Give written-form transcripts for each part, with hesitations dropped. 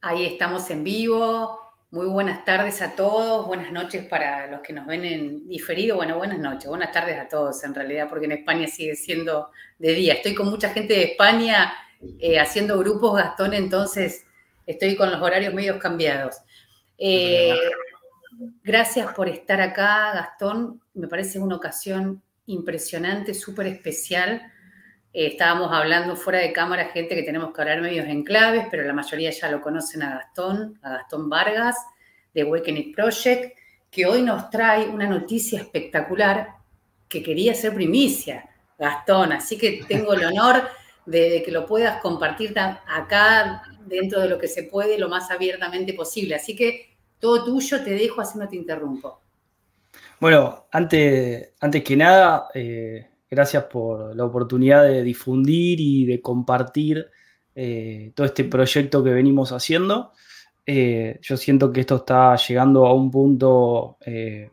Ahí estamos en vivo. Muy buenas tardes a todos, buenas noches para los que nos ven en diferido. Bueno, buenas noches, buenas tardes a todos en realidad, porque en España sigue siendo de día. Estoy con mucha gente de España haciendo grupos, Gastón, entonces estoy con los horarios medios cambiados. Gracias por estar acá, Gastón. Me parece una ocasión impresionante, súper especial. Estábamos hablando fuera de cámara, gente que tenemos que hablar medios en claves, pero la mayoría ya lo conocen a Gastón Vargas, de Awakening Project, que hoy nos trae una noticia espectacular que quería ser primicia, Gastón. Así que tengo el honor de que lo puedas compartir acá dentro de lo que se puede, lo más abiertamente posible. Así que todo tuyo, te dejo, así no te interrumpo. Bueno, antes que nada, gracias por la oportunidad de difundir y de compartir todo este proyecto que venimos haciendo. Yo siento que esto está llegando a un punto de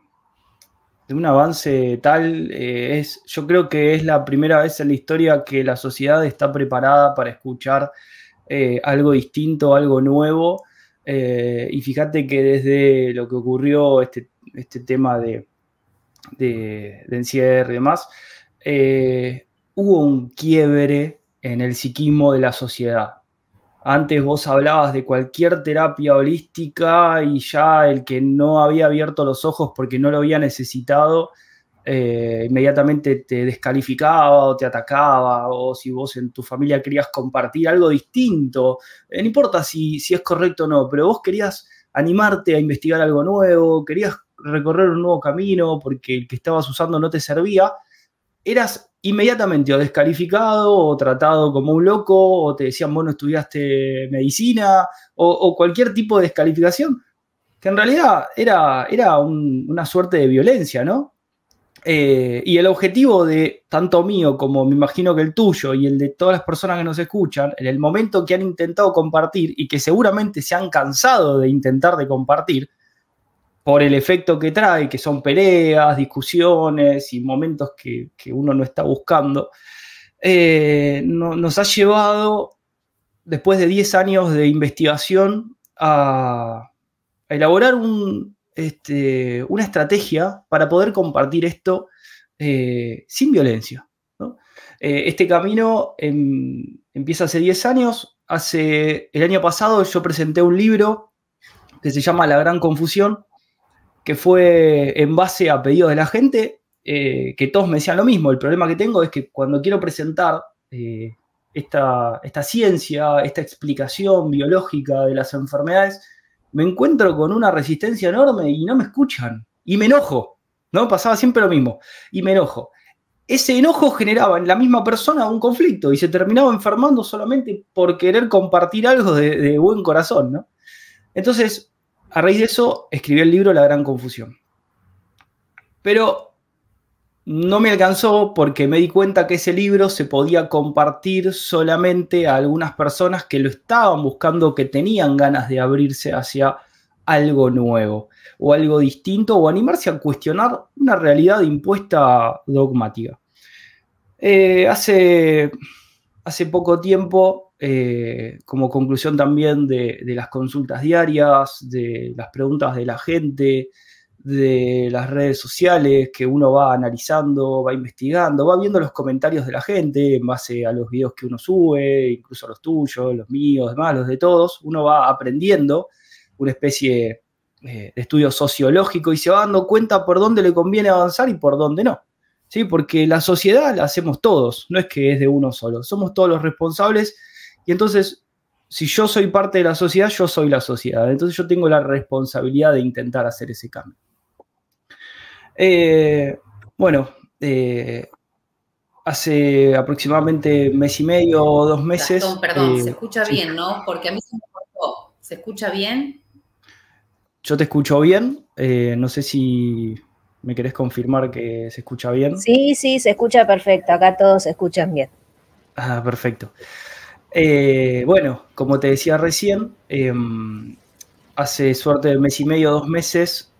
un avance tal. Yo creo que es la primera vez en la historia que la sociedad está preparada para escuchar algo distinto, algo nuevo. Y fíjate que desde lo que ocurrió, este tema de encierro y demás, hubo un quiebre en el psiquismo de la sociedad. Antes vos hablabas de cualquier terapia holística y ya el que no había abierto los ojos porque no lo había necesitado, inmediatamente te descalificaba o te atacaba, o si vos en tu familia querías compartir algo distinto, no importa si es correcto o no, pero vos querías animarte a investigar algo nuevo, querías recorrer un nuevo camino porque el que estabas usando no te servía, eras inmediatamente o descalificado o tratado como un loco, o te decían vos no estudiaste medicina, o cualquier tipo de descalificación, que en realidad era una suerte de violencia, ¿no? Y el objetivo de tanto mío como me imagino que el tuyo y el de todas las personas que nos escuchan, en el momento que han intentado compartir y que seguramente se han cansado de intentar de compartir, por el efecto que trae, que son peleas, discusiones y momentos que uno no está buscando, nos ha llevado, después de 10 años de investigación, a elaborar una estrategia para poder compartir esto sin violencia, ¿no? Este camino empieza hace 10 años. El año pasado yo presenté un libro que se llama La Gran Confusión, que fue en base a pedidos de la gente, que todos me decían lo mismo. El problema que tengo es que cuando quiero presentar esta ciencia, esta explicación biológica de las enfermedades, me encuentro con una resistencia enorme y no me escuchan. Y me enojo, ¿no? Pasaba siempre lo mismo. Y me enojo. Ese enojo generaba en la misma persona un conflicto y se terminaba enfermando solamente por querer compartir algo de buen corazón, ¿no? Entonces, a raíz de eso, escribí el libro La Gran Confusión. Pero no me alcanzó porque me di cuenta que ese libro se podía compartir solamente a algunas personas que lo estaban buscando, que tenían ganas de abrirse hacia algo nuevo o algo distinto, o animarse a cuestionar una realidad impuesta dogmática. Hace poco tiempo, como conclusión también de las consultas diarias, de las preguntas de la gente, de las redes sociales que uno va analizando, va investigando, va viendo los comentarios de la gente en base a los videos que uno sube, incluso los tuyos, los míos, demás, los de todos, uno va aprendiendo una especie de estudio sociológico y se va dando cuenta por dónde le conviene avanzar y por dónde no. ¿Sí? Porque la sociedad la hacemos todos, no es que es de uno solo, somos todos los responsables. Y entonces, si yo soy parte de la sociedad, yo soy la sociedad. Entonces yo tengo la responsabilidad de intentar hacer ese cambio. Hace aproximadamente un mes y medio o 2 meses... Gastón, perdón, se escucha bien, ¿no? Porque a mí se me cortó. ¿Se escucha bien? Yo te escucho bien. No sé si me querés confirmar que se escucha bien. Sí, se escucha perfecto. Acá todos se escuchan bien. Ah, perfecto. Bueno, como te decía recién, hace suerte de mes y medio, 2 meses,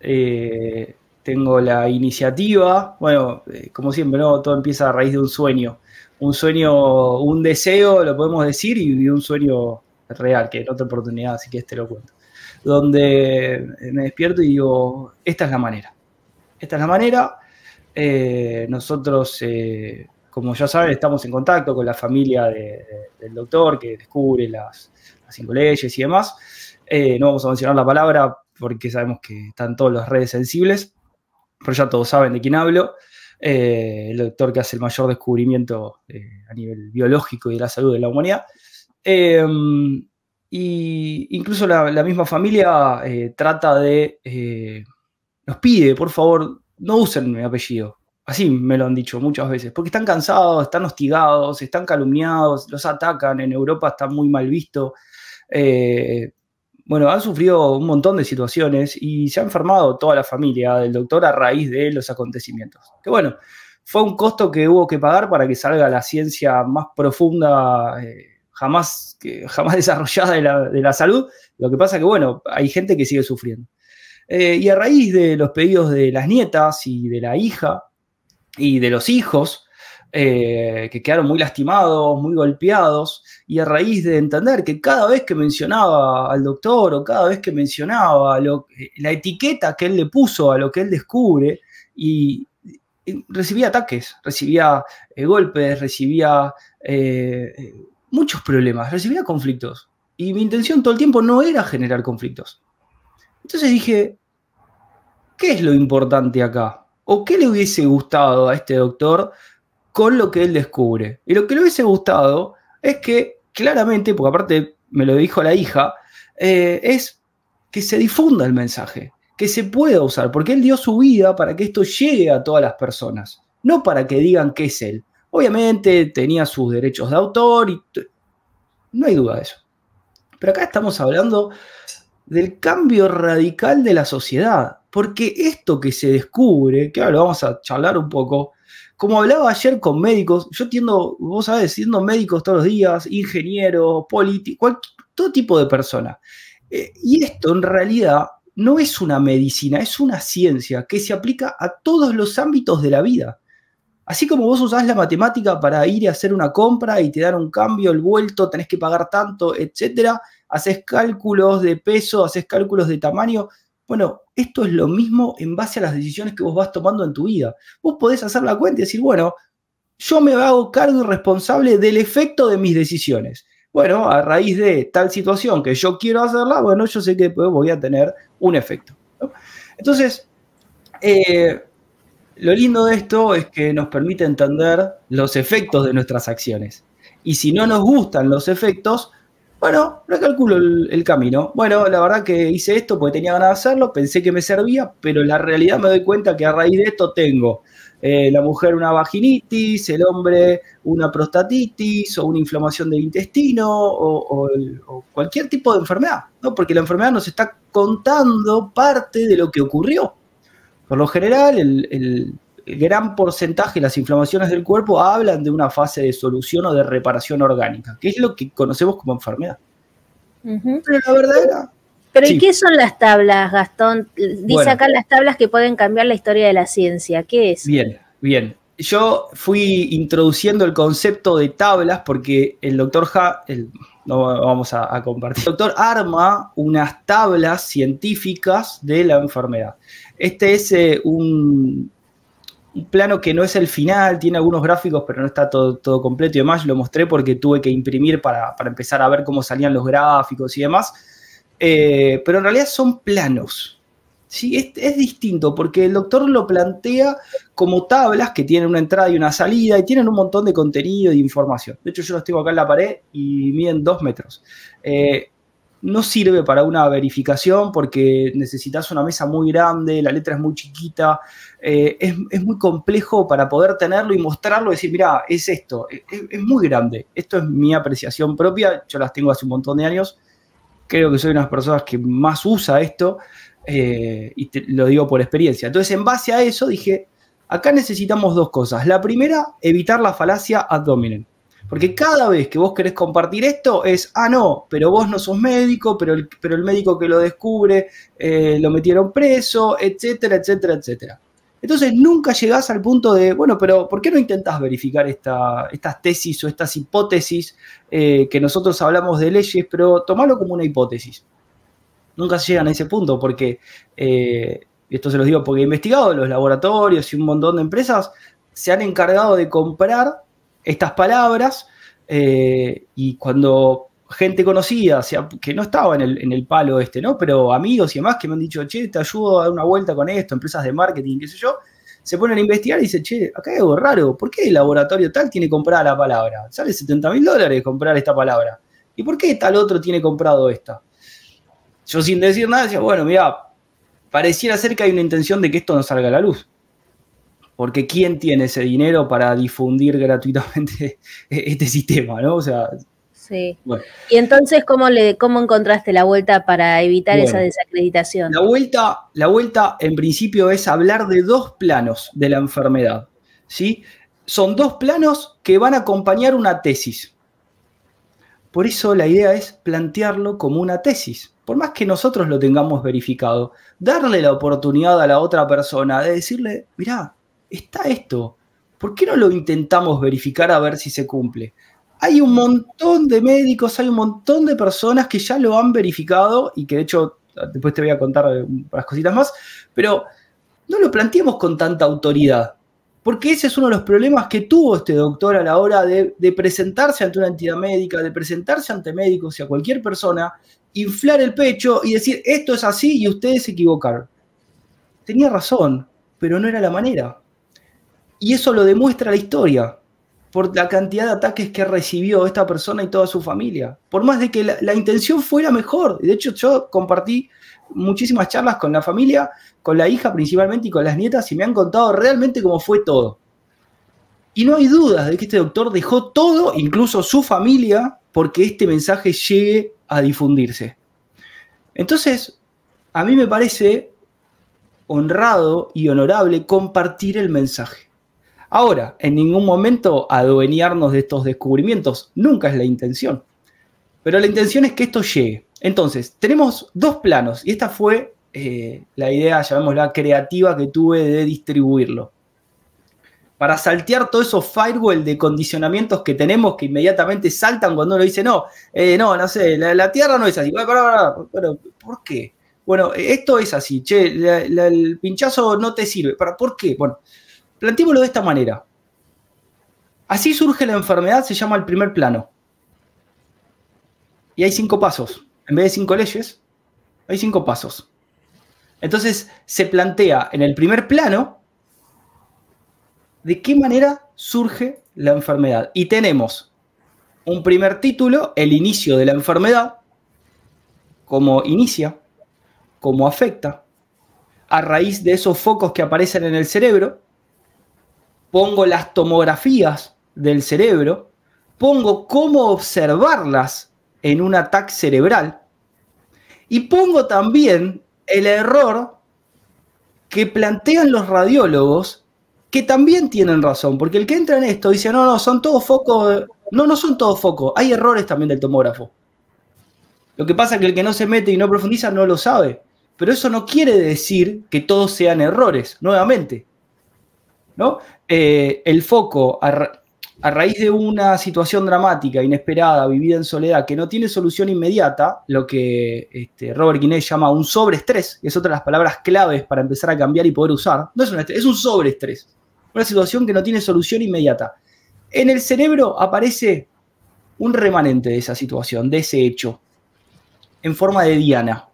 tengo la iniciativa. Bueno, como siempre, ¿no? Todo empieza a raíz de un sueño. Un sueño, un deseo, lo podemos decir, y un sueño real, que en otra oportunidad, así que te lo cuento. Donde me despierto y digo, esta es la manera. Esta es la manera. Nosotros, como ya saben, estamos en contacto con la familia del doctor que descubre las 5 leyes y demás. No vamos a mencionar la palabra porque sabemos que están todas las redes sensibles, pero ya todos saben de quién hablo. El doctor que hace el mayor descubrimiento a nivel biológico y de la salud de la humanidad. Y incluso la misma familia trata de... nos pide, por favor, no usen mi apellido. Así me lo han dicho muchas veces, porque están cansados, están hostigados, están calumniados, los atacan, en Europa está muy mal visto. Bueno, han sufrido un montón de situaciones y se ha enfermado toda la familia del doctor a raíz de los acontecimientos. Que bueno, fue un costo que hubo que pagar para que salga la ciencia más profunda jamás desarrollada de la salud. Lo que pasa que, bueno, hay gente que sigue sufriendo. Y a raíz de los pedidos de las nietas y de la hija y de los hijos, que quedaron muy lastimados, muy golpeados, y a raíz de entender que cada vez que mencionaba al doctor o cada vez que mencionaba la etiqueta que él le puso a lo que él descubre, y recibía ataques, recibía golpes, recibía muchos problemas, recibía conflictos. Y mi intención todo el tiempo no era generar conflictos. Entonces dije, ¿qué es lo importante acá? ¿O qué le hubiese gustado a este doctor con lo que él descubre? Y lo que le hubiese gustado es que, claramente, porque aparte me lo dijo la hija, es que se difunda el mensaje, que se pueda usar, porque él dio su vida para que esto llegue a todas las personas, no para que digan que es él. Obviamente tenía sus derechos de autor y no hay duda de eso. Pero acá estamos hablando del cambio radical de la sociedad, porque esto que se descubre, que ahora lo vamos a charlar un poco, como hablaba ayer con médicos, yo entiendo, vos sabés, siendo médicos todos los días, ingenieros, políticos, todo tipo de personas. Y esto en realidad no es una medicina, es una ciencia que se aplica a todos los ámbitos de la vida. Así como vos usás la matemática para ir a hacer una compra y te dan un cambio, el vuelto, tenés que pagar tanto, etcétera, haces cálculos de peso, haces cálculos de tamaño. Bueno, esto es lo mismo en base a las decisiones que vos vas tomando en tu vida. Vos podés hacer la cuenta y decir, bueno, yo me hago cargo y responsable del efecto de mis decisiones. Bueno, a raíz de tal situación que yo quiero hacerla, bueno, yo sé que después voy a tener un efecto, ¿no? Entonces, lo lindo de esto es que nos permite entender los efectos de nuestras acciones. Y si no nos gustan los efectos, bueno, recalculo el camino. Bueno, la verdad que hice esto porque tenía ganas de hacerlo, pensé que me servía, pero la realidad me doy cuenta que a raíz de esto tengo la mujer una vaginitis, el hombre una prostatitis o una inflamación del intestino o cualquier tipo de enfermedad, ¿no? Porque la enfermedad nos está contando parte de lo que ocurrió. Por lo general, el gran porcentaje de las inflamaciones del cuerpo hablan de una fase de solución o de reparación orgánica, que es lo que conocemos como enfermedad. Pero la verdadera... Pero sí. ¿Y qué son las tablas, Gastón? Dice acá las tablas que pueden cambiar la historia de la ciencia. ¿Qué es? Bien. Yo fui introduciendo el concepto de tablas porque el doctor no vamos a compartir. El doctor arma unas tablas científicas de la enfermedad. Este es un plano que no es el final, tiene algunos gráficos, pero no está todo completo y demás. Lo mostré porque tuve que imprimir para empezar a ver cómo salían los gráficos y demás. Pero en realidad son planos. ¿Sí? Es distinto porque el doctor lo plantea como tablas que tienen una entrada y una salida y tienen un montón de contenido y de información. De hecho, yo los tengo acá en la pared y miden 2 metros. No sirve para una verificación porque necesitas una mesa muy grande, la letra es muy chiquita, es muy complejo para poder tenerlo y mostrarlo y decir, mirá, es esto, es muy grande. Esto es mi apreciación propia, yo las tengo hace un montón de años, creo que soy una de las personas que más usa esto y lo digo por experiencia. Entonces, en base a eso dije, acá necesitamos 2 cosas. La primera, evitar la falacia ad hominem. Porque cada vez que vos querés compartir esto es, no, pero vos no sos médico, pero el médico que lo descubre lo metieron preso, etcétera, etcétera, etcétera. Entonces nunca llegás al punto de, bueno, pero ¿por qué no intentás verificar estas tesis o estas hipótesis que nosotros hablamos de leyes, pero tomalo como una hipótesis? Nunca se llegan a ese punto porque, esto se los digo porque he investigado, los laboratorios y un montón de empresas se han encargado de comprar estas palabras y cuando gente conocida, o sea, que no estaba en el palo ¿no? Pero amigos y demás que me han dicho, che, te ayudo a dar una vuelta con esto, empresas de marketing, qué sé yo, se ponen a investigar y dicen, che, acá hay algo raro, ¿por qué el laboratorio tal tiene comprada la palabra? Sale $70.000 comprar esta palabra. ¿Y por qué tal otro tiene comprado esta? Yo sin decir nada decía, bueno, mira, pareciera ser que hay una intención de que esto no salga a la luz. Porque ¿quién tiene ese dinero para difundir gratuitamente este sistema, ¿no? O sea... Sí. Bueno. Y entonces, ¿cómo encontraste la vuelta para evitar esa desacreditación? La vuelta, en principio, es hablar de dos planos de la enfermedad, ¿sí? Son dos planos que van a acompañar una tesis. Por eso la idea es plantearlo como una tesis. Por más que nosotros lo tengamos verificado, darle la oportunidad a la otra persona de decirle, mirá, está esto, ¿por qué no lo intentamos verificar a ver si se cumple? Hay un montón de médicos, hay un montón de personas que ya lo han verificado y que de hecho, después te voy a contar unas cositas más, pero no lo planteemos con tanta autoridad, porque ese es uno de los problemas que tuvo este doctor a la hora de presentarse ante una entidad médica, de presentarse ante médicos y a cualquier persona, inflar el pecho y decir, esto es así y ustedes se equivocaron. Tenía razón, pero no era la manera. Y eso lo demuestra la historia, por la cantidad de ataques que recibió esta persona y toda su familia. Por más de que la intención fuera mejor. De hecho, yo compartí muchísimas charlas con la familia, con la hija principalmente y con las nietas, y me han contado realmente cómo fue todo. Y no hay dudas de que este doctor dejó todo, incluso su familia, porque este mensaje llegue a difundirse. Entonces, a mí me parece honrado y honorable compartir el mensaje. Ahora, en ningún momento adueñarnos de estos descubrimientos, nunca es la intención. Pero la intención es que esto llegue. Entonces, tenemos dos planos, y esta fue la idea, llamémosla, creativa que tuve de distribuirlo. Para saltear todos esos firewall de condicionamientos que tenemos que inmediatamente saltan cuando uno dice, no sé, la Tierra no es así. Bueno, ¿por qué? Bueno, esto es así, che, el pinchazo no te sirve. ¿Por qué? Bueno, planteémoslo de esta manera. Así surge la enfermedad, se llama el primer plano. Y hay 5 pasos. En vez de 5 leyes, hay 5 pasos. Entonces, se plantea en el primer plano de qué manera surge la enfermedad. Y tenemos un primer título, el inicio de la enfermedad, cómo inicia, cómo afecta, a raíz de esos focos que aparecen en el cerebro, pongo las tomografías del cerebro, pongo cómo observarlas en un ataque cerebral y pongo también el error que plantean los radiólogos, que también tienen razón, porque el que entra en esto dice, no, son todos focos, no son todos focos, hay errores también del tomógrafo. Lo que pasa es que el que no se mete y no profundiza no lo sabe, pero eso no quiere decir que todos sean errores, nuevamente, ¿no? El foco, a raíz de una situación dramática, inesperada, vivida en soledad, que no tiene solución inmediata, lo que Robert Guinness llama un sobreestrés, que es otra de las palabras claves para empezar a cambiar y poder usar, no es un estrés, es un sobreestrés, una situación que no tiene solución inmediata. En el cerebro aparece un remanente de esa situación, de ese hecho, en forma de diana,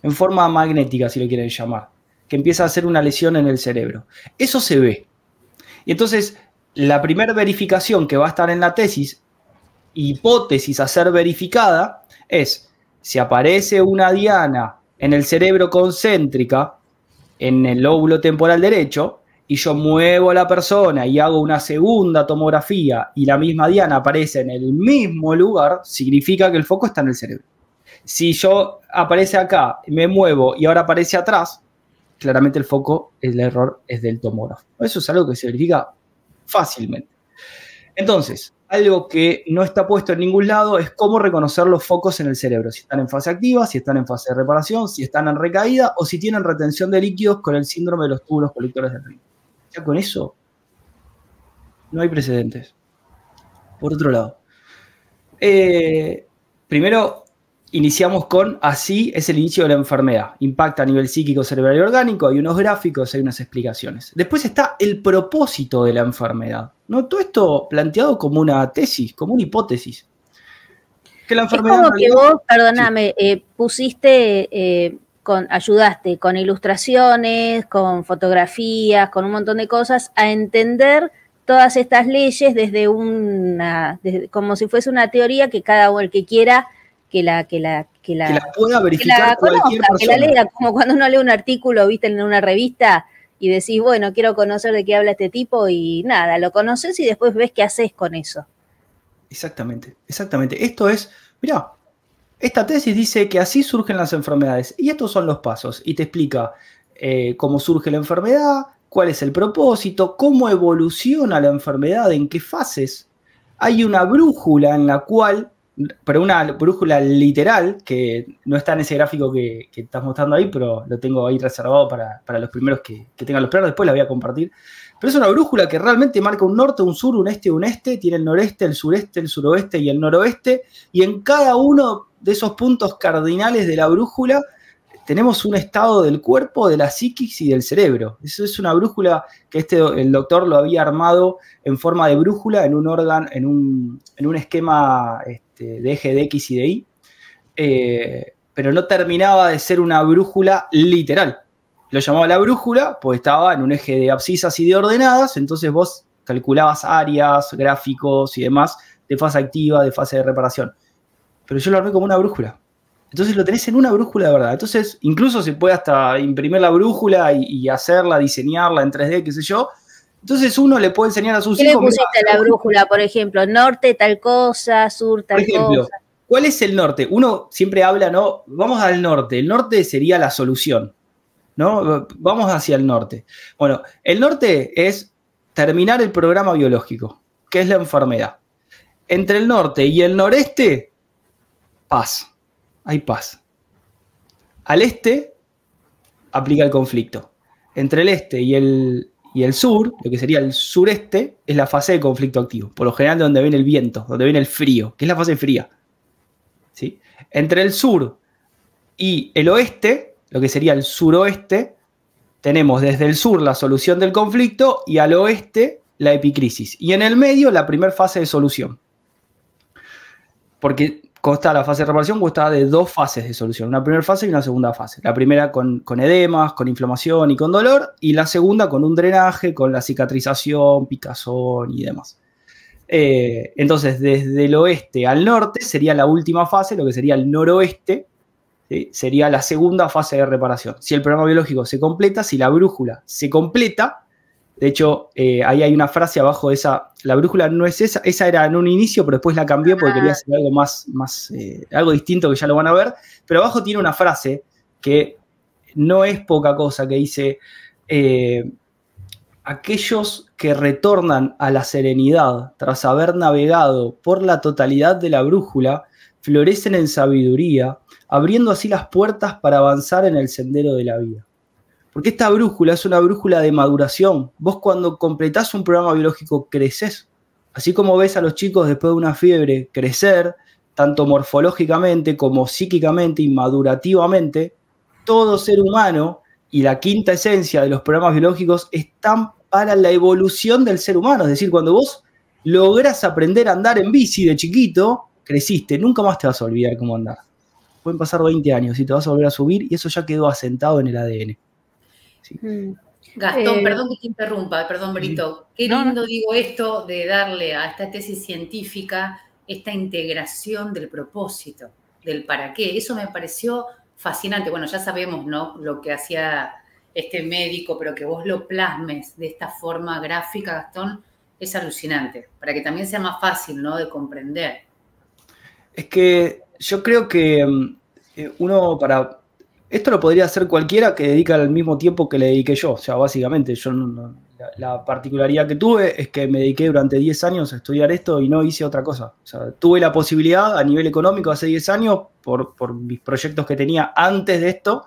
en forma magnética, si lo quieren llamar, que empieza a hacer una lesión en el cerebro. Eso se ve. Y entonces, la primera verificación que va a estar en la tesis, hipótesis a ser verificada, es si aparece una diana en el cerebro concéntrica, en el lóbulo temporal derecho, y yo muevo a la persona y hago una segunda tomografía y la misma diana aparece en el mismo lugar, significa que el foco está en el cerebro. Si yo aparece acá, me muevo y ahora aparece atrás, claramente el foco, el error es del tomógrafo. Eso es algo que se verifica fácilmente. Entonces, algo que no está puesto en ningún lado es cómo reconocer los focos en el cerebro. Si están en fase activa, si están en fase de reparación, si están en recaída o si tienen retención de líquidos con el síndrome de los túbulos colectores del riñón. Ya con eso no hay precedentes. Por otro lado, primero iniciamos con así es el inicio de la enfermedad. Impacta a nivel psíquico, cerebral y orgánico. Hay unos gráficos, hay unas explicaciones. Después está el propósito de la enfermedad, ¿no? Todo esto planteado como una tesis, como una hipótesis. Que la enfermedad es como que vos, perdóname, sí. Pusiste, ayudaste con ilustraciones, con fotografías, con un montón de cosas, a entender todas estas leyes desde como si fuese una teoría que cada uno, el que quiera, que la pueda verificar cualquier persona. Que la lea, como cuando uno lee un artículo, viste, en una revista, y decís, bueno, quiero conocer de qué habla este tipo, y nada, lo conoces y después ves qué haces con eso. Exactamente, exactamente. Esto es, mirá, esta tesis dice que así surgen las enfermedades, y estos son los pasos, y te explica cómo surge la enfermedad, cuál es el propósito, cómo evoluciona la enfermedad, en qué fases. Hay una brújula en la cual, pero una brújula literal, que no está en ese gráfico que estás mostrando ahí, pero lo tengo ahí reservado para los primeros que tengan los planos, después la voy a compartir. Pero es una brújula que realmente marca un norte, un sur, un este, tiene el noreste, el sureste, el suroeste y el noroeste, y en cada uno de esos puntos cardinales de la brújula tenemos un estado del cuerpo, de la psiquis y del cerebro. Eso es una brújula que el doctor lo había armado en forma de brújula en un órgano, en un esquema de eje de X y de Y, pero no terminaba de ser una brújula literal. Lo llamaba la brújula, pues estaba en un eje de abscisas y de ordenadas, entonces vos calculabas áreas, gráficos y demás de fase activa, de fase de reparación. Pero yo lo armé como una brújula. Entonces lo tenés en una brújula de verdad. Entonces incluso se puede hasta imprimir la brújula y hacerla, diseñarla en 3D, qué sé yo. Entonces uno le puede enseñar a sus hijos. ¿Qué le pusiste a la brújula, por ejemplo? Norte tal cosa, sur tal cosa. ¿Cuál es el norte? Uno siempre habla, ¿no? Vamos al norte. El norte sería la solución, ¿no? Vamos hacia el norte. Bueno, el norte es terminar el programa biológico, que es la enfermedad. Entre el norte y el noreste, paz. Hay paz. Al este, aplica el conflicto. Entre el este y el sur, lo que sería el sureste, es la fase de conflicto activo. Por lo general, donde viene el viento, donde viene el frío, que es la fase fría. ¿Sí? Entre el sur y el oeste, lo que sería el suroeste, tenemos desde el sur la solución del conflicto y al oeste la epicrisis. Y en el medio, la primera fase de solución. Porque la fase de reparación consta de dos fases de solución, una primera fase y una segunda fase. La primera con edemas, con inflamación y con dolor, y la segunda con un drenaje, con la cicatrización, picazón y demás. Entonces, desde el oeste al norte sería la última fase, lo que sería el noroeste, ¿sí? Sería la segunda fase de reparación. Si el programa biológico se completa, si la brújula se completa, de hecho, ahí hay una frase abajo de esa, la brújula no es esa era en un inicio, pero después la cambié porque quería hacer algo algo distinto que ya lo van a ver, pero abajo tiene una frase que no es poca cosa, que dice, aquellos que retornan a la serenidad tras haber navegado por la totalidad de la brújula, florecen en sabiduría, abriendo así las puertas para avanzar en el sendero de la vida. Porque esta brújula es una brújula de maduración. Vos cuando completás un programa biológico creces. Así como ves a los chicos después de una fiebre crecer, tanto morfológicamente como psíquicamente y madurativamente, todo ser humano y la quinta esencia de los programas biológicos están para la evolución del ser humano. Es decir, cuando vos lográs aprender a andar en bici de chiquito, creciste. Nunca más te vas a olvidar cómo andar. Pueden pasar 20 años y te vas a volver a subir y eso ya quedó asentado en el ADN. Sí. Gastón, perdón que te interrumpa, perdón, Brito. Qué lindo, digo, esto de darle a esta tesis científica esta integración del propósito, del para qué. Eso me pareció fascinante. Bueno, ya sabemos, ¿no?, lo que hacía este médico, pero que vos lo plasmes de esta forma gráfica, Gastón, es alucinante, para que también sea más fácil, ¿no?, de comprender. Es que yo creo que uno esto lo podría hacer cualquiera que dedica el mismo tiempo que le dediqué yo. O sea, básicamente, yo la particularidad que tuve es que me dediqué durante 10 años a estudiar esto y no hice otra cosa. O sea, tuve la posibilidad a nivel económico hace 10 años, por mis proyectos que tenía antes de esto,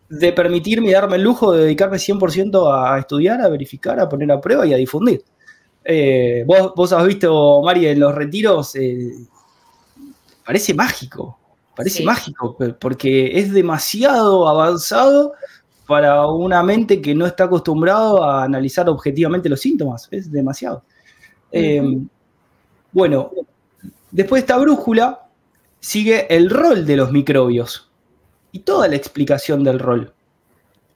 de permitirme y darme el lujo de dedicarme 100% a estudiar, a verificar, a poner a prueba y a difundir. Vos has visto, Mari, en los retiros, parece mágico, porque es demasiado avanzado para una mente que no está acostumbrado a analizar objetivamente los síntomas, es demasiado. Bueno, después de esta brújula sigue el rol de los microbios y toda la explicación del rol.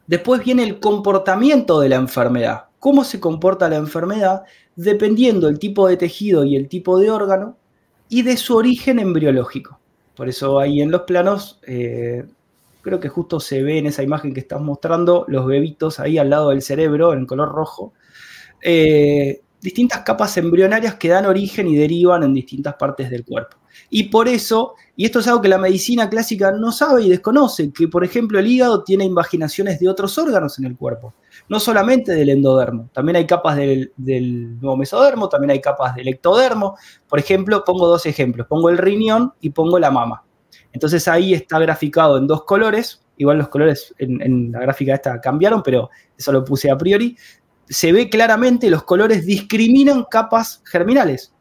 Después viene el comportamiento de la enfermedad. ¿Cómo se comporta la enfermedad? Dependiendo del tipo de tejido y el tipo de órgano y de su origen embriológico. Por eso ahí en los planos, creo que justo se ve en esa imagen que estás mostrando, los bebitos ahí al lado del cerebro, en color rojo. Distintas capas embrionarias que dan origen y derivan en distintas partes del cuerpo. Y por eso, y esto es algo que la medicina clásica no sabe y desconoce, que por ejemplo el hígado tiene invaginaciones de otros órganos en el cuerpo, no solamente del endodermo, también hay capas del nuevo mesodermo, también hay capas del ectodermo. Por ejemplo, pongo dos ejemplos, pongo el riñón y pongo la mama. Entonces ahí está graficado en dos colores, igual los colores en la gráfica esta cambiaron, pero eso lo puse a priori. Se ve claramente, los colores discriminan capas germinales.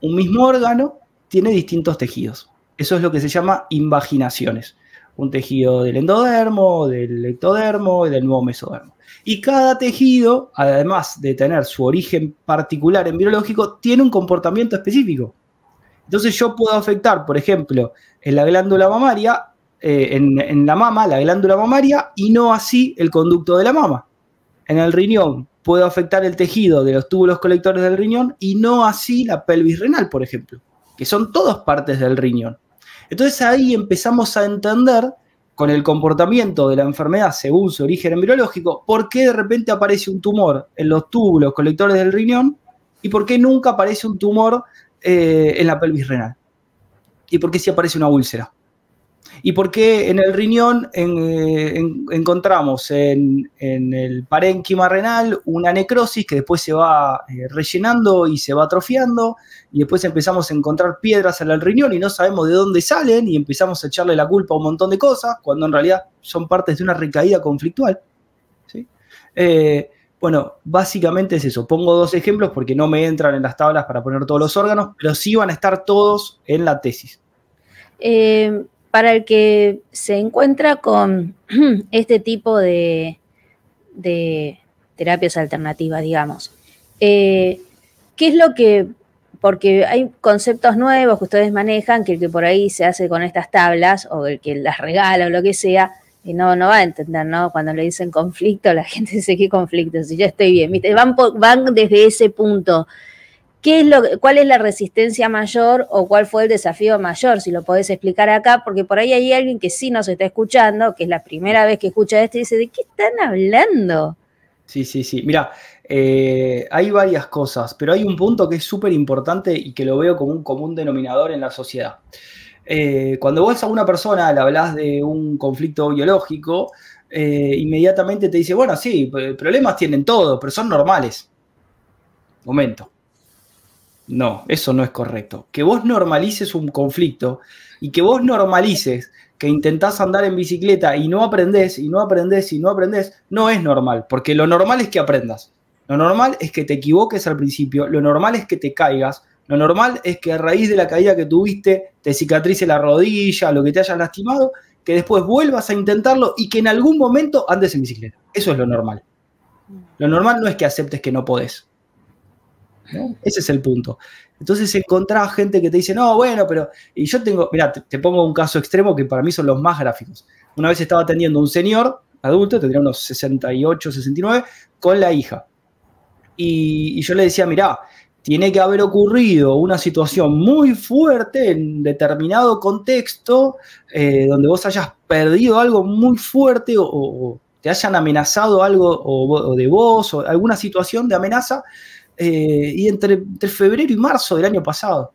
Un mismo órgano tiene distintos tejidos. Eso es lo que se llama invaginaciones. Un tejido del endodermo, del ectodermo y del nuevo mesodermo. Y cada tejido, además de tener su origen particular embriológico, tiene un comportamiento específico. Entonces yo puedo afectar, por ejemplo, en la glándula mamaria, en la mama, la glándula mamaria, y no así el conducto de la mama. En el riñón puedo afectar el tejido de los túbulos colectores del riñón y no así la pelvis renal, por ejemplo, que son todas partes del riñón. Entonces ahí empezamos a entender, con el comportamiento de la enfermedad según su origen embriológico, por qué de repente aparece un tumor en los túbulos colectores del riñón y por qué nunca aparece un tumor en la pelvis renal. Y por qué sí aparece una úlcera. Y por qué en el riñón encontramos en el parénquima renal una necrosis que después se va rellenando y se va atrofiando, y después empezamos a encontrar piedras en el riñón y no sabemos de dónde salen y empezamos a echarle la culpa a un montón de cosas, cuando en realidad son partes de una recaída conflictual. ¿Sí? Bueno, básicamente es eso. Pongo dos ejemplos porque no me entran en las tablas para poner todos los órganos, pero sí van a estar todos en la tesis. Para el que se encuentra con este tipo de terapias alternativas, digamos, ¿qué es lo que, porque hay conceptos nuevos que ustedes manejan, que el que por ahí se hace con estas tablas, o el que las regala o lo que sea, y no va a entender, ¿no? Cuando le dicen conflicto, la gente dice, ¿qué conflicto? Si yo estoy bien, ¿viste? Van desde ese punto. ¿Cuál es la resistencia mayor o cuál fue el desafío mayor? Si lo podés explicar acá, porque por ahí hay alguien que sí nos está escuchando, que es la primera vez que escucha esto y dice, ¿de qué están hablando? Sí. Mirá, hay varias cosas, pero hay un punto que es súper importante y que lo veo como un común denominador en la sociedad. Cuando vos a una persona le hablás de un conflicto biológico, inmediatamente te dice, bueno, sí, problemas tienen todos, pero son normales. Momento. No, eso no es correcto. Que vos normalices un conflicto y que vos normalices que intentás andar en bicicleta y no aprendés, no es normal, porque lo normal es que aprendas. Lo normal es que te equivoques al principio, lo normal es que te caigas, lo normal es que a raíz de la caída que tuviste te cicatrice la rodilla, lo que te hayas lastimado, que después vuelvas a intentarlo y que en algún momento andes en bicicleta. Eso es lo normal. Lo normal no es que aceptes que no podés. ¿No? Ese es el punto. Entonces encontrás gente que te dice, no, bueno, pero... Y yo tengo... Mirá, te pongo un caso extremo que para mí son los más gráficos. Una vez estaba atendiendo a un señor adulto, tendría unos 68, 69, con la hija. Y yo le decía, mirá, tiene que haber ocurrido una situación muy fuerte en determinado contexto, donde vos hayas perdido algo muy fuerte o te hayan amenazado algo o de vos o alguna situación de amenaza, y entre febrero y marzo del año pasado,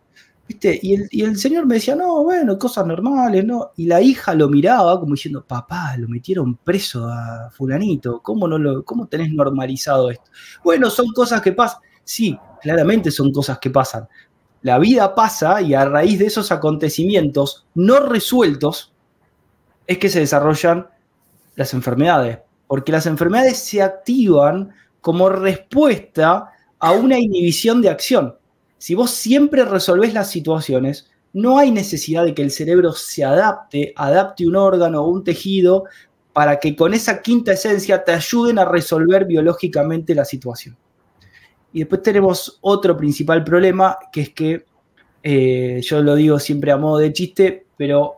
¿viste? Y el señor me decía, no, bueno, cosas normales, ¿no? Y la hija lo miraba como diciendo, papá, lo metieron preso a fulanito, ¿cómo tenés normalizado esto? Bueno, son cosas que pasan. Sí, claramente son cosas que pasan. La vida pasa y a raíz de esos acontecimientos no resueltos es que se desarrollan las enfermedades, porque las enfermedades se activan como respuesta a una inhibición de acción. Si vos siempre resolvés las situaciones, no hay necesidad de que el cerebro se adapte un órgano o un tejido para que con esa quinta esencia te ayuden a resolver biológicamente la situación. Y después tenemos otro principal problema, que es que, yo lo digo siempre a modo de chiste, pero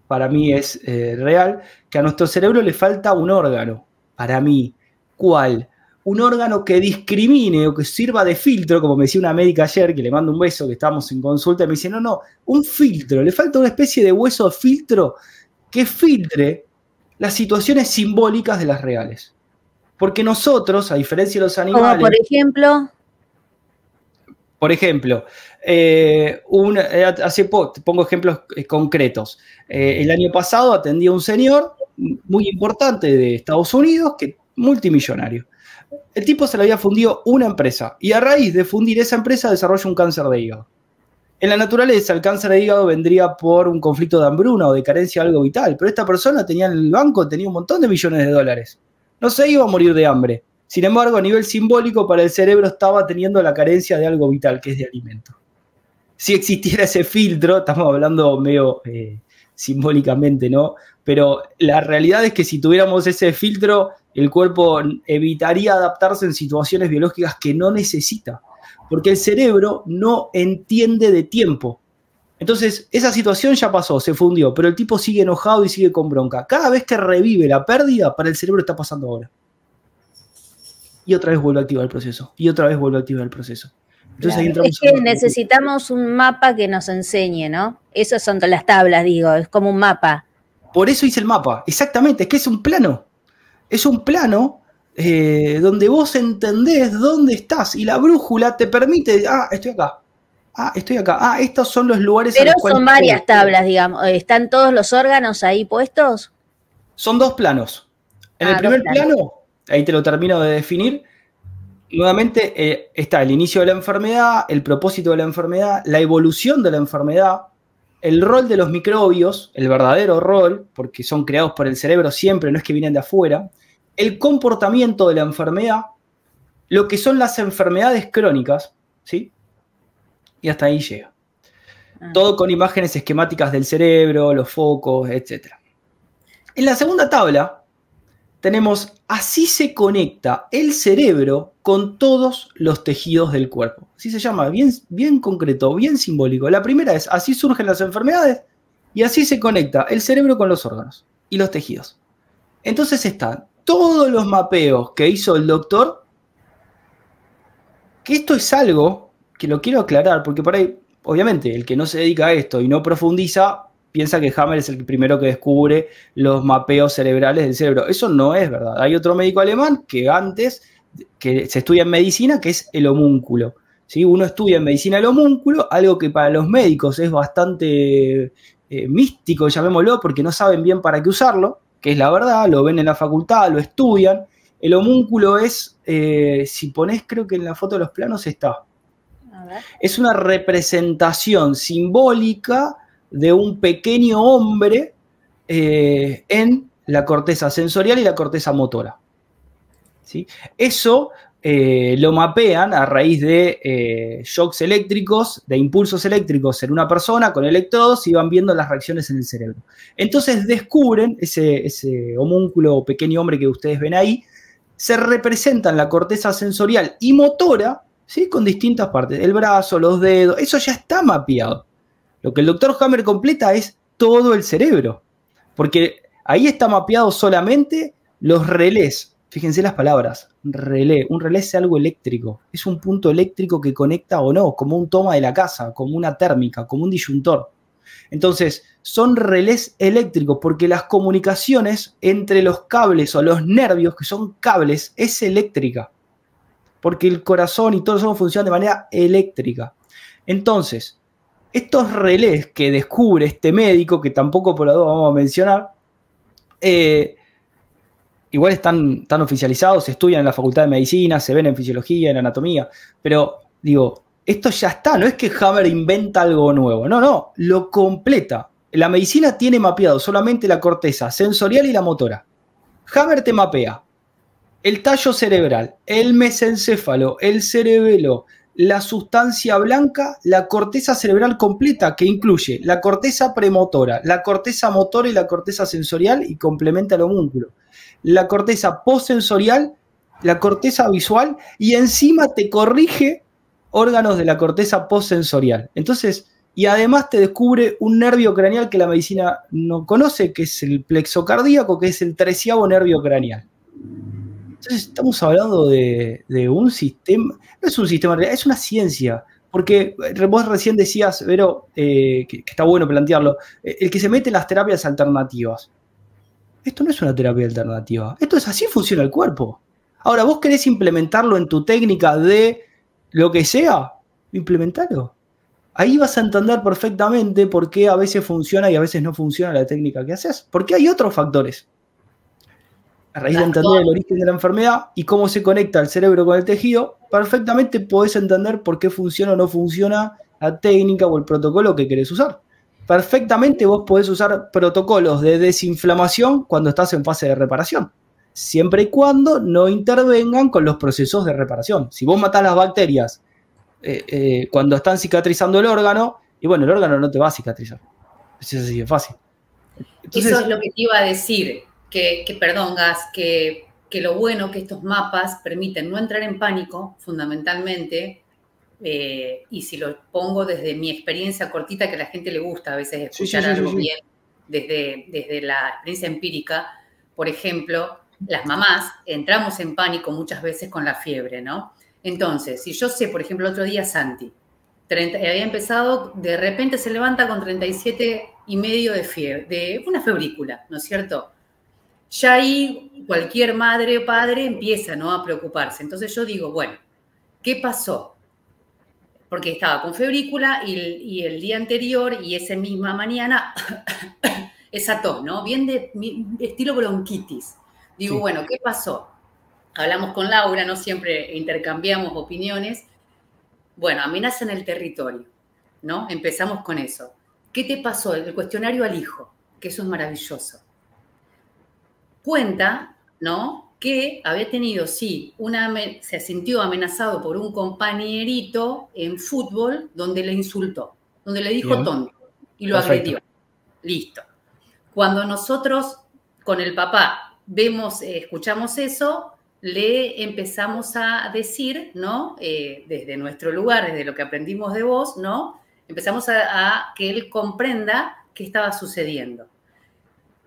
para mí es real, que a nuestro cerebro le falta un órgano. Para mí, ¿cuál? Un órgano que discrimine o que sirva de filtro, como me decía una médica ayer, que le mando un beso, que estábamos en consulta, y me dice, no, un filtro, le falta una especie de hueso de filtro que filtre las situaciones simbólicas de las reales. Porque nosotros, a diferencia de los animales... Como por ejemplo... Por ejemplo, hace poco, te pongo ejemplos concretos. El año pasado atendí a un señor muy importante de Estados Unidos, multimillonario. El tipo se le había fundido una empresa y a raíz de fundir esa empresa desarrolla un cáncer de hígado. En la naturaleza, el cáncer de hígado vendría por un conflicto de hambruna o de carencia de algo vital, pero esta persona tenía en el banco, tenía un montón de millones de dólares. No se iba a morir de hambre. Sin embargo, a nivel simbólico, para el cerebro estaba teniendo la carencia de algo vital, que es de alimento. Si existiera ese filtro, estamos hablando medio simbólicamente, ¿no? Pero la realidad es que si tuviéramos ese filtro, el cuerpo evitaría adaptarse en situaciones biológicas que no necesita, porque el cerebro no entiende de tiempo. Entonces, esa situación ya pasó, se fundió, pero el tipo sigue enojado y sigue con bronca. Cada vez que revive la pérdida, para el cerebro está pasando ahora. Y otra vez vuelve a activar el proceso. Y otra vez vuelve a activar el proceso. Entonces, claro, ahí entramos es que necesitamos un mapa que nos enseñe, ¿no? Esas son las tablas, digo, es como un mapa. Por eso hice el mapa, exactamente, es que es un plano. Es un plano donde vos entendés dónde estás y la brújula te permite, estoy acá, estos son los lugares. Pero son varias tablas, digamos, ¿están todos los órganos ahí puestos? Son dos planos. En el primer plano, ahí te lo termino de definir, nuevamente está el inicio de la enfermedad, el propósito de la enfermedad, la evolución de la enfermedad, el rol de los microbios, el verdadero rol, porque son creados por el cerebro siempre, no es que vienen de afuera, el comportamiento de la enfermedad, lo que son las enfermedades crónicas, ¿sí? Y hasta ahí llega. Todo con imágenes esquemáticas del cerebro, los focos, etc. En la segunda tabla tenemos, así se conecta el cerebro con todos los tejidos del cuerpo. Así se llama, bien concreto, bien simbólico. La primera es, así surgen las enfermedades y así se conecta el cerebro con los órganos y los tejidos. Entonces están todos los mapeos que hizo el doctor, que esto es algo que lo quiero aclarar, porque por ahí, obviamente, el que no se dedica a esto y no profundiza, piensa que Hammer es el primero que descubre los mapeos cerebrales del cerebro. Eso no es verdad. Hay otro médico alemán que antes, que se estudia en medicina, que es el homúnculo. ¿Sí? Uno estudia en medicina el homúnculo, algo que para los médicos es bastante místico, llamémoslo, porque no saben bien para qué usarlo, que es la verdad, lo ven en la facultad, lo estudian. El homúnculo es, si ponés, creo que en la foto de los planos está. Es una representación simbólica de un pequeño hombre en la corteza sensorial y la corteza motora. ¿Sí? Eso lo mapean a raíz de shocks eléctricos, de impulsos eléctricos en una persona con electrodos y van viendo las reacciones en el cerebro. Entonces descubren ese homúnculo, pequeño hombre que ustedes ven ahí, se representa en la corteza sensorial y motora, ¿sí? Con distintas partes, el brazo, los dedos, eso ya está mapeado. Lo que el doctor Hammer completa es todo el cerebro, porque ahí está mapeado solamente los relés. Fíjense las palabras, relé. Un relé es algo eléctrico, es un punto eléctrico que conecta o no, como un toma de la casa, como una térmica, como un disyuntor. Entonces, son relés eléctricos porque las comunicaciones entre los cables o los nervios, que son cables, es eléctrica. Porque el corazón y todo eso funcionan de manera eléctrica. Entonces, estos relés que descubre este médico, que tampoco por la duda vamos a mencionar, igual están oficializados, se estudian en la Facultad de Medicina, se ven en Fisiología, en Anatomía, pero digo, esto ya está, no es que Hammer inventa algo nuevo, no, lo completa. La medicina tiene mapeado solamente la corteza sensorial y la motora. Hammer te mapea el tallo cerebral, el mesencéfalo, el cerebelo, la sustancia blanca, la corteza cerebral completa, que incluye la corteza premotora, la corteza motora y la corteza sensorial, y complementa el homúnculo. La corteza postsensorial, la corteza visual, y encima te corrige órganos de la corteza postsensorial. Entonces, y además te descubre un nervio craneal que la medicina no conoce, que es el plexo cardíaco, que es el 13º nervio craneal. Entonces estamos hablando de un sistema, no es un sistema real, es una ciencia, porque vos recién decías, Vero, que está bueno plantearlo, el que se mete en las terapias alternativas. Esto no es una terapia alternativa, esto es así funciona el cuerpo. Ahora, vos querés implementarlo en tu técnica de lo que sea, implementalo. Ahí vas a entender perfectamente por qué a veces funciona y a veces no funciona la técnica que haces, porque hay otros factores. A raíz de entender el origen de la enfermedad y cómo se conecta el cerebro con el tejido, perfectamente podés entender por qué funciona o no funciona la técnica o el protocolo que querés usar. Perfectamente vos podés usar protocolos de desinflamación cuando estás en fase de reparación, siempre y cuando no intervengan con los procesos de reparación. Si vos matás las bacterias cuando están cicatrizando el órgano, y bueno, el órgano no te va a cicatrizar. Es así de fácil. Entonces, eso es lo que te iba a decir. Perdón, Gas, que lo bueno que estos mapas permiten no entrar en pánico, fundamentalmente, y si lo pongo desde mi experiencia cortita, que a la gente le gusta a veces escuchar algo bien, desde la experiencia empírica, por ejemplo, las mamás entramos en pánico muchas veces con la fiebre, ¿no? Entonces, si yo sé, por ejemplo, el otro día Santi, había empezado, de repente se levanta con 37,5 de fiebre, de una febrícula, ¿no es cierto? Ya ahí cualquier madre o padre empieza, ¿no?, a preocuparse. Entonces yo digo, bueno, ¿qué pasó? Porque estaba con febrícula y el día anterior y esa misma mañana esa tos, ¿no? Bien de estilo bronquitis. Digo, sí. Bueno, ¿qué pasó? Hablamos con Laura, no siempre intercambiamos opiniones. Bueno, amenaza en el territorio, ¿no? Empezamos con eso. ¿Qué te pasó? El cuestionario al hijo, que eso es maravilloso. Cuenta, ¿no?, que había tenido, sí, se sintió amenazado por un compañerito en fútbol donde le insultó, donde le dijo tonto y lo agredió. Listo. Cuando nosotros con el papá escuchamos eso, le empezamos a decir, ¿no?, desde nuestro lugar, desde lo que aprendimos de vos, ¿no?, empezamos a que él comprenda qué estaba sucediendo.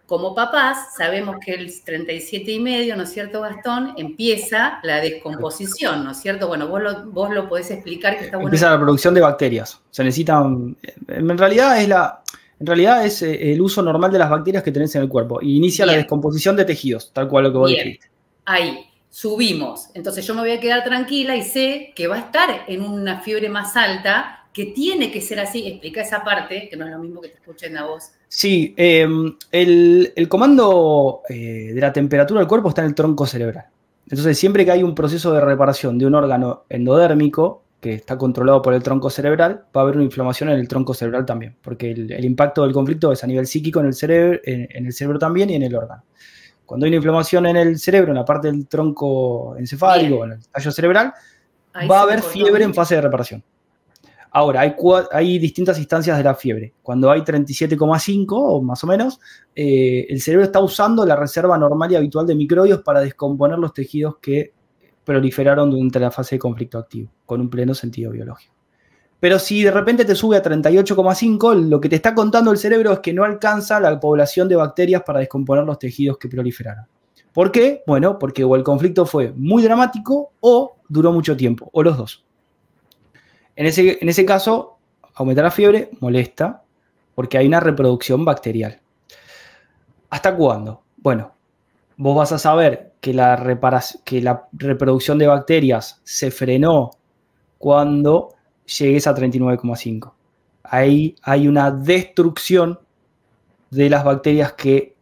Como papás, sabemos que el 37,5, ¿no es cierto, Gastón?, empieza la descomposición, ¿no es cierto? Bueno, vos lo podés explicar, que está bueno. Empieza la producción de bacterias. Se necesitan... En realidad es el uso normal de las bacterias que tenés en el cuerpo. Y inicia la descomposición de tejidos, tal cual lo que vos dijiste. Ahí, subimos. Entonces yo me voy a quedar tranquila y sé que va a estar en una fiebre más alta, que tiene que ser así. Explica esa parte, que no es lo mismo que te escuchen a vos. Sí, el comando de la temperatura del cuerpo está en el tronco cerebral. Entonces, siempre que hay un proceso de reparación de un órgano endodérmico que está controlado por el tronco cerebral, va a haber una inflamación en el tronco cerebral también, porque el impacto del conflicto es a nivel psíquico en el cerebro también y en el órgano. Cuando hay una inflamación en el cerebro, en la parte del tronco encefálico, en el tallo cerebral, va a haber fiebre en fase de reparación. Ahora, hay distintas instancias de la fiebre. Cuando hay 37,5 o más o menos, el cerebro está usando la reserva normal y habitual de microbios para descomponer los tejidos que proliferaron durante la fase de conflicto activo, con un pleno sentido biológico. Pero si de repente te sube a 38,5, lo que te está contando el cerebro es que no alcanza la población de bacterias para descomponer los tejidos que proliferaron. ¿Por qué? Bueno, porque o el conflicto fue muy dramático o duró mucho tiempo, o los dos. En ese caso, aumentar la fiebre molesta porque hay una reproducción bacterial. ¿Hasta cuándo? Bueno, vos vas a saber que la reproducción de bacterias se frenó cuando llegues a 39,5. Ahí hay una destrucción de las bacterias que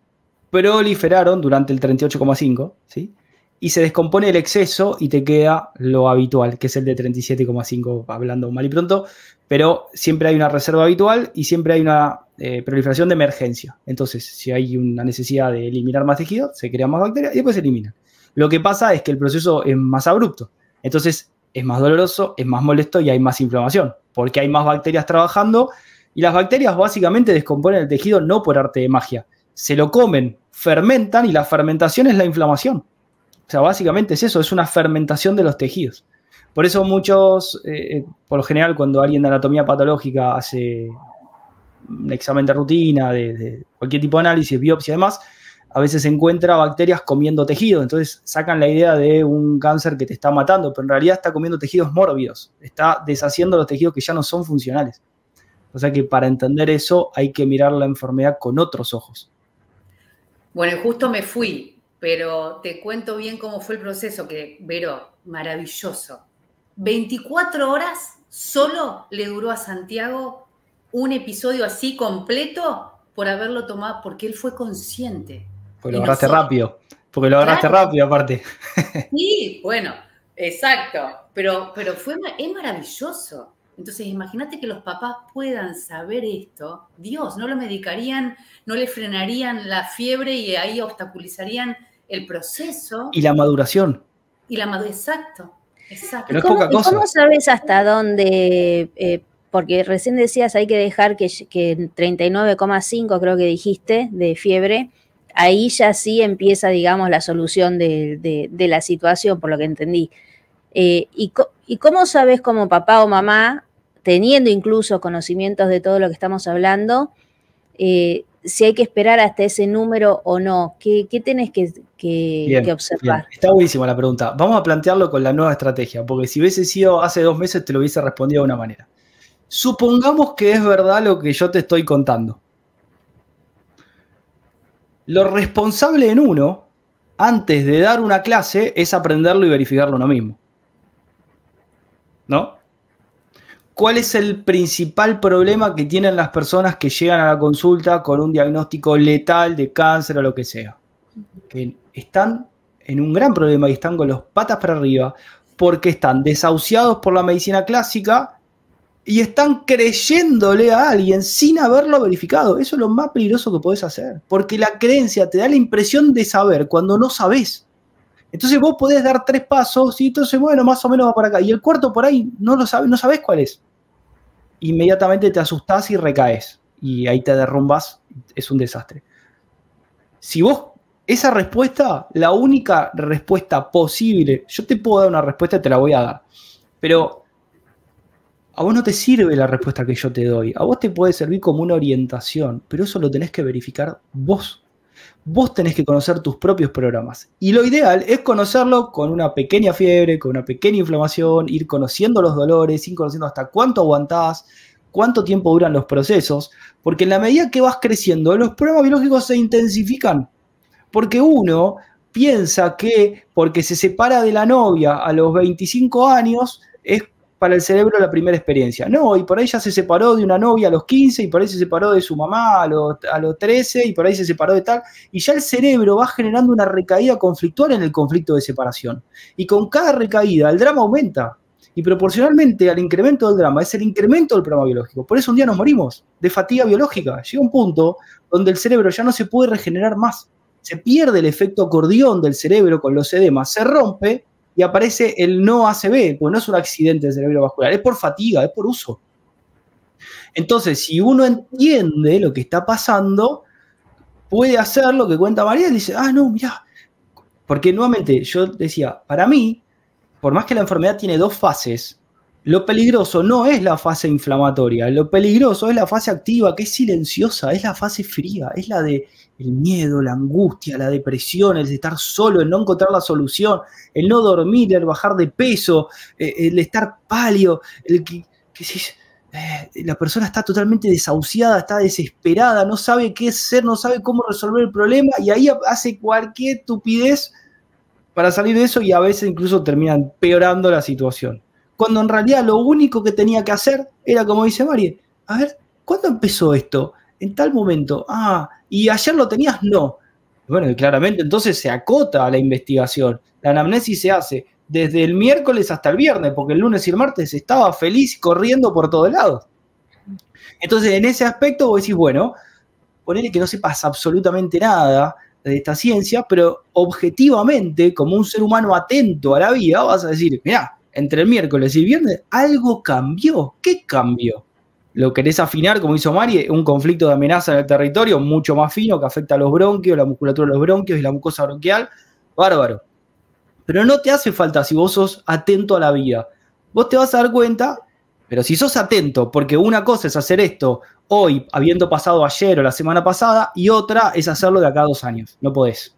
proliferaron durante el 38,5, ¿sí? y se descompone el exceso y te queda lo habitual, que es el de 37,5, hablando mal y pronto, pero siempre hay una reserva habitual y siempre hay una proliferación de emergencia. Entonces, si hay una necesidad de eliminar más tejido, se crean más bacterias y después se eliminan. Lo que pasa es que el proceso es más abrupto. Entonces, es más doloroso, es más molesto y hay más inflamación, porque hay más bacterias trabajando y las bacterias básicamente descomponen el tejido no por arte de magia. Se lo comen, fermentan y la fermentación es la inflamación. O sea, básicamente es eso, es una fermentación de los tejidos. Por eso muchos, por lo general, cuando alguien de anatomía patológica hace un examen de rutina, de cualquier tipo de análisis, biopsia y demás, a veces se encuentra bacterias comiendo tejido. Entonces sacan la idea de un cáncer que te está matando, pero en realidad está comiendo tejidos mórbidos. Está deshaciendo los tejidos que ya no son funcionales. O sea que para entender eso hay que mirar la enfermedad con otros ojos. Bueno, justo me fui, pero te cuento bien cómo fue el proceso, que, Vero, maravilloso. 24 horas solo le duró a Santiago un episodio así completo por haberlo tomado, porque él fue consciente. Porque lo agarraste rápido. Porque lo agarraste rápido, aparte. Sí, bueno, exacto. Pero es maravilloso. Entonces, imagínate que los papás puedan saber esto. Dios, no lo medicarían, no le frenarían la fiebre y ahí obstaculizarían el proceso. Y la maduración. Exacto. Pero es poca cosa. ¿Cómo sabes hasta dónde? Porque recién decías hay que dejar que 39,5 creo que dijiste de fiebre. Ahí ya sí empieza, digamos, la solución de la situación, por lo que entendí. ¿Y cómo sabes como papá o mamá, teniendo incluso conocimientos de todo lo que estamos hablando, si hay que esperar hasta ese número o no? ¿Qué tenés que observar? Bien. Está buenísima la pregunta. Vamos a plantearlo con la nueva estrategia, porque si hubiese sido hace 2 meses te lo hubiese respondido de una manera. Supongamos que es verdad lo que yo te estoy contando. Lo responsable en uno, antes de dar una clase, es aprenderlo y verificarlo uno mismo. ¿No? ¿Cuál es el principal problema que tienen las personas que llegan a la consulta con un diagnóstico letal de cáncer o lo que sea? Que están en un gran problema y están con las patas para arriba porque están desahuciados por la medicina clásica y están creyéndole a alguien sin haberlo verificado. Eso es lo más peligroso que podés hacer, porque la creencia te da la impresión de saber cuando no sabés. Entonces vos podés dar 3 pasos y entonces, bueno, más o menos va por acá. Y el cuarto por ahí no lo sabés, no sabés cuál es. Inmediatamente te asustás y recaes. Y ahí te derrumbas, es un desastre. Si vos, esa respuesta, la única respuesta posible, yo te puedo dar una respuesta y te la voy a dar. Pero a vos no te sirve la respuesta que yo te doy. A vos te puede servir como una orientación, pero eso lo tenés que verificar vos. Vos tenés que conocer tus propios programas. Y lo ideal es conocerlo con una pequeña fiebre, con una pequeña inflamación, ir conociendo los dolores, ir conociendo hasta cuánto aguantás, cuánto tiempo duran los procesos, porque en la medida que vas creciendo, los problemas biológicos se intensifican. Porque uno piensa que porque se separa de la novia a los 25 años, es para el cerebro la primera experiencia. No, y por ahí ya se separó de una novia a los 15, y por ahí se separó de su mamá a los 13, y por ahí se separó de tal, y ya el cerebro va generando una recaída conflictual en el conflicto de separación. Y con cada recaída el drama aumenta, y proporcionalmente al incremento del drama es el incremento del problema biológico. Por eso un día nos morimos de fatiga biológica. Llega un punto donde el cerebro ya no se puede regenerar más. Se pierde el efecto acordeón del cerebro con los edemas, se rompe, y aparece el no ACV, porque no es un accidente cerebrovascular, es por fatiga, es por uso. Entonces, si uno entiende lo que está pasando, puede hacer lo que cuenta María y dice, no, mirá. Porque nuevamente, yo decía, para mí, por más que la enfermedad tiene 2 fases, lo peligroso no es la fase inflamatoria, lo peligroso es la fase activa, que es silenciosa, es la fase fría, es la de el miedo, la angustia, la depresión, el de estar solo, el no encontrar la solución, el no dormir, el bajar de peso, el estar pálido, el que la persona está totalmente desahuciada, está desesperada, no sabe qué hacer, no sabe cómo resolver el problema y ahí hace cualquier estupidez para salir de eso y a veces incluso termina empeorando la situación. Cuando en realidad lo único que tenía que hacer era, como dice Mari, a ver, ¿cuándo empezó esto? En tal momento. ¿Y ayer lo tenías? No. Bueno, y claramente entonces se acota a la investigación. La anamnesis se hace desde el miércoles hasta el viernes, porque el lunes y el martes estaba feliz corriendo por todos lados. Entonces, en ese aspecto vos decís, bueno, ponele que no sepas absolutamente nada de esta ciencia, pero objetivamente, como un ser humano atento a la vida, vas a decir, mirá, entre el miércoles y el viernes algo cambió. ¿Qué cambió? Lo querés afinar, como hizo Mari, un conflicto de amenaza en el territorio mucho más fino que afecta a los bronquios, la musculatura de los bronquios y la mucosa bronquial. Bárbaro. Pero no te hace falta si vos sos atento a la vida. Vos te vas a dar cuenta, pero si sos atento, porque una cosa es hacer esto hoy, habiendo pasado ayer o la semana pasada, y otra es hacerlo de acá a 2 años. No podés.